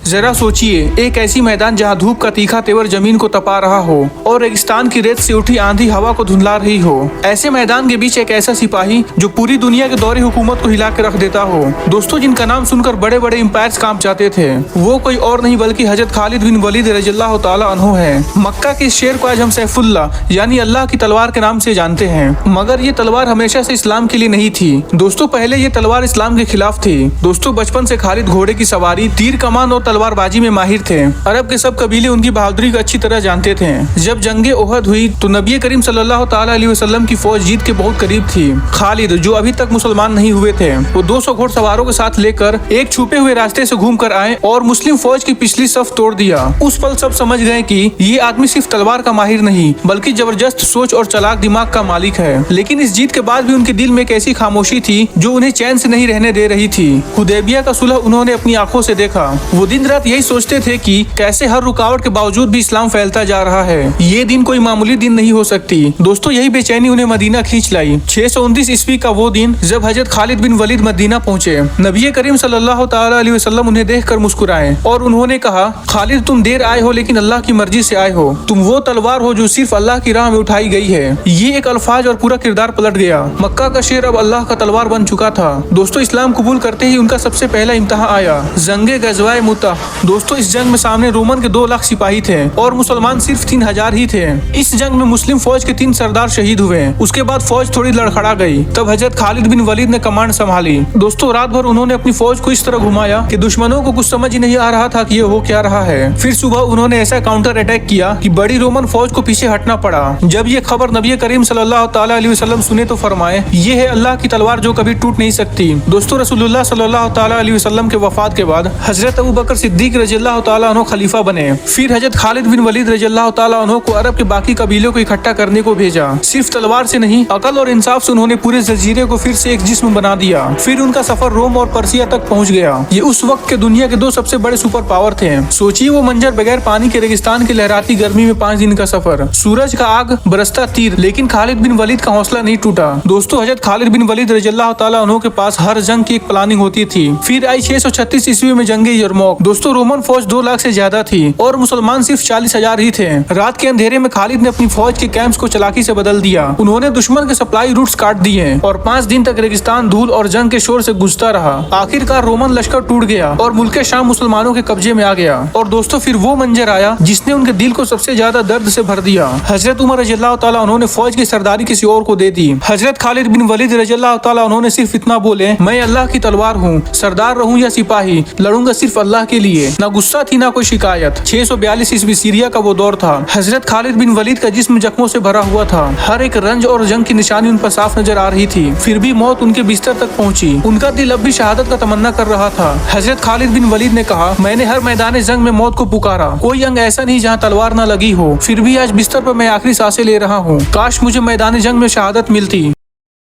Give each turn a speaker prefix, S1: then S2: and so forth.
S1: जरा सोचिए, एक ऐसी मैदान जहाँ धूप का तीखा तेवर जमीन को तपा रहा हो और रेगिस्तान की रेत से उठी आंधी हवा को धुंधला रही हो। ऐसे मैदान के बीच एक ऐसा सिपाही जो पूरी दुनिया के दौरे हुकूमत को हिला के रख देता हो। दोस्तों, जिनका नाम सुनकर बड़े बड़े एम्पायर्स कांप जाते थे, वो कोई और नहीं बल्कि हजरत खालिद बिन वलीद रज़ियल्लाहु ताला अन्हु है। मक्का के इस शेर को आज हम सैफुल्लाह यानी अल्लाह की तलवार के नाम से जानते हैं, मगर ये तलवार हमेशा से इस्लाम के लिए नहीं थी। दोस्तों, पहले ये तलवार इस्लाम के खिलाफ थी। दोस्तों, बचपन से खालिद घोड़े की सवारी, तीर कमान और तलवारबाजी में माहिर थे। अरब के सब कबीले उनकी बहादुरी को अच्छी तरह जानते थे। जब जंगे ओहद हुई तो नबी करीम सल्लल्लाहु ताला अलैहि वसल्लम की फौज जीत के बहुत करीब थी। खालिद, जो अभी तक मुसलमान नहीं हुए थे, वो 200 घोड़सवारों के साथ लेकर एक छुपे हुए रास्ते से घूम कर आए और मुस्लिम फौज की पिछली सफ तोड़ दिया। उस पल सब समझ गए कि ये आदमी सिर्फ तलवार का माहिर नहीं बल्कि जबरदस्त सोच और चालाक दिमाग का मालिक है। लेकिन इस जीत के बाद भी उनके दिल में एक ऐसी खामोशी थी जो उन्हें चैन से नहीं रहने दे रही थी। हुदैबिया का सुलह उन्होंने अपनी आंखों से देखा। वो दिन रात यही सोचते थे कि कैसे हर रुकावट के बावजूद भी इस्लाम फैलता जा रहा है। ये दिन कोई मामूली दिन नहीं हो सकती। दोस्तों, यही बेचैनी उन्हें मदीना खींच लाई। 629 ईस्वी का वो दिन जब हजरत खालिद बिन वलीद मदीना पहुंचे। नबी करीम सल्लल्लाहु ताला अलैहि वसल्लम उन्हें देखकर मुस्कुराए और उन्होंने कहा, खालिद, तुम देर आए हो लेकिन अल्लाह की मर्जी से आए हो। तुम वो तलवार हो जो सिर्फ अल्लाह की राह में उठाई गई है। ये एक अल्फाज और पूरा किरदार पलट गया। मक्का का शेर अब अल्लाह का तलवार बन चुका था। दोस्तों, इस्लाम कबूल करते ही उनका सबसे पहला इम्तिहान आया, जंगे गज़वाए मुता। दोस्तों, इस जंग में सामने रोमन के 2 लाख सिपाही थे और मुसलमान सिर्फ 3000 ही थे। इस जंग में मुस्लिम फौज के 3 सरदार शहीद हुए। उसके बाद फौज थोड़ी लड़खड़ा गई। तब हजरत खालिद बिन वलीद ने कमांड संभाली। दोस्तों, रात भर उन्होंने अपनी फौज को इस तरह घुमाया कि दुश्मनों को कुछ समझ ही नहीं आ रहा था कि ये हो क्या रहा है। फिर सुबह उन्होंने ऐसा काउंटर अटैक किया कि बड़ी रोमन फौज को पीछे हटना पड़ा। जब ये खबर नबी करीम सल्लल्लाहु ताला अलैहि वसल्लम सुने तो फरमाए, ये है अल्लाह की तलवार जो कभी टूट नहीं सकती। दोस्तों, रसूलुल्लाह सल्लल्लाहु ताला अलैहि वसल्लम के वफात के बाद हजरत अबू बकर सिद्दीक रज़ियल्लाहु ताला अन्हु खलीफा बने। फिर हजरत खालिद बिन वलीद रज़ियल्लाहु ताला अन्हु को अरब के बाकी कबीलों को इकट्ठा करने को भेजा। सिर्फ तलवार से नहीं, अकल और इंसाफ से उन्होंने पूरे जजीरे को फिर से एक जिस्म बना दिया। फिर उनका सफर रोम और पर्सिया तक पहुँच गया। ये उस वक्त के दुनिया के 2 सबसे बड़े सुपर पावर थे। सोचिए वो मंजर, बगैर पानी के रेगिस्तान की लहराती गर्मी में 5 दिन का सफर, सूरज का आग, बरसता तीर, लेकिन खालिद बिन वलीद का हौसला नहीं टूटा। दोस्तों, हजरत खालिद बिन वलीद रज़ियल्लाहु ताला अन्हु के पास हर जंग की एक प्लानिंग होती थी। फिर आई 636 ईस्वी में जंगे यरमौक। दोस्तों, रोमन फौज 2 लाख से ज्यादा थी और मुसलमान सिर्फ 40,000 ही थे। रात के अंधेरे में खालिद ने अपनी फौज के कैंप्स को चालाकी से बदल दिया। उन्होंने दुश्मन के सप्लाई रूट्स काट दिए और 5 दिन तक रेगिस्तान धूल और जंग के शोर से गूंजता रहा। आखिरकार रोमन लश्कर टूट गया और मुल्क शाम मुसलमानों के कब्जे में आ गया। और दोस्तों, फिर वो मंजर आया जिसने उनके दिल को सबसे ज्यादा दर्द से भर दिया। हजरत उमर रज़ियल्लाहु ताला उन्होंने फौज की सरदारी किसी और को दे दी। हजरत खालिद बिन वलीद रज़ियल्लाहु ताला उन्होंने सिर्फ इतना बोले, मैं अल्लाह की तलवार हूँ, सरदार रहूं या सिपाही, लड़ूंगा सिर्फ अल्लाह के लिए। ना गुस्सा थी ना कोई शिकायत। 642 ईस्वी सीरिया का वो दौर था। हजरत खालिद बिन वलीद का जिस्म जख्मों से भरा हुआ था। हर एक रंज और जंग की निशानी उन पर साफ नजर आ रही थी। फिर भी मौत उनके बिस्तर तक पहुंची। उनका दिल अब भी शहादत का तमन्ना कर रहा था। हजरत खालिद बिन वलीद ने कहा, मैंने हर मैदान जंग में मौत को पुकारा। कोई अंग ऐसा नहीं जहाँ तलवार न लगी हो। फिर भी आज बिस्तर पर मैं आखिरी सांसें ले रहा हूँ। काश मुझे मैदान जंग में शहादत मिलती।